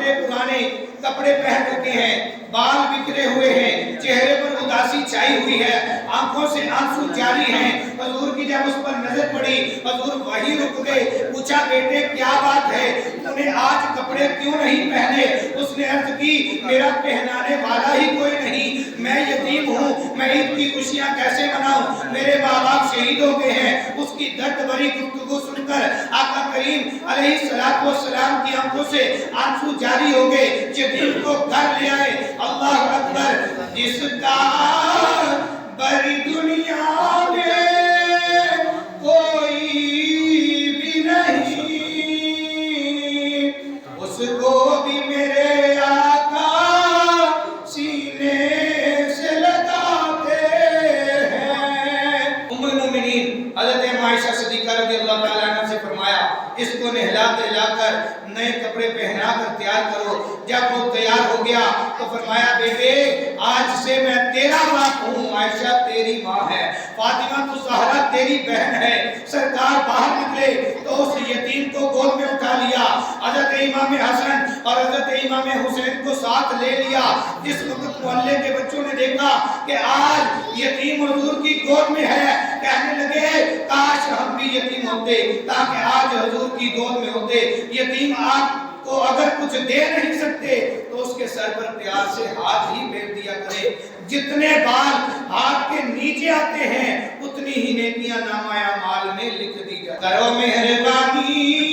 پھٹے پرانے کپڑے پہن رکھے ہیں، بال بکھرے ہوئے ہیں، چہرے پر اداسی چھائی ہوئی ہے، آنکھوں سے آنسو جاری ہیں۔ حضور کی جب اس پر نظر پڑی، حضور وہی رک گئے، پوچھا بیٹے کیا بات ہے، تو نے آج کپڑے کیوں نہیں پہنے؟ اس نے عرض کی میرا پہنانے والا ہی کوئی نہیں، میں یتیم ہوں، میں عید کی خوشیاں کیسے مناؤں؟ میرے ماں باپ شہید ہو گئے ہیں۔ اس کی درد بھری گفتگو سن کر آقا کریم علیہ السلام کی آنکھوں سے آنسو جاری ہو گئے، یتیم کو گھر لے آئے۔ اللہ اکبر، جس کا بری دنیا میں کوئی بھی نہیں، اس کو بھی میرے آقا سینے سے لگاتے ہیں۔ ام المومنین حضرت عائشہ صدیقہ رضی اللہ تعالیٰ عنہ سے فرمایا اس کو نہلا دلا کر نئے کپڑے پہنا کر تیار کرو۔ جب وہ تیار ہو گیا تو فرمایا بیٹے آج سے میں تیرا باپ ہوں، عائشہ تیری ماں ہے، فاطمہ الزہرا تیری بہن ہے۔ سرکار باہر نکلے تو اس یتیم کو گود میں اٹھا لیا، حضرت امام حسن اور حضرت امام حسین کو ساتھ لے لیا۔ جس وقت محلے کے بچوں نے دیکھا کہ آج یتیم حضور کی گود میں ہے، کہنے لگے کاش ہم بھی یتیم ہوتے تاکہ آج حضور کی گود میں ہوتے۔ یتیم آپ کو اگر کچھ دے نہیں سکتے تو اس کے سر پر پیار سے ہاتھ ہی پھیر دیا کرے۔ جتنے بال ہاتھ کے نیچے آتے ہیں اتنی ہی نیکیاں نامہ اعمال میں لکھ دی جاتی ہیں۔ کرو مہربانی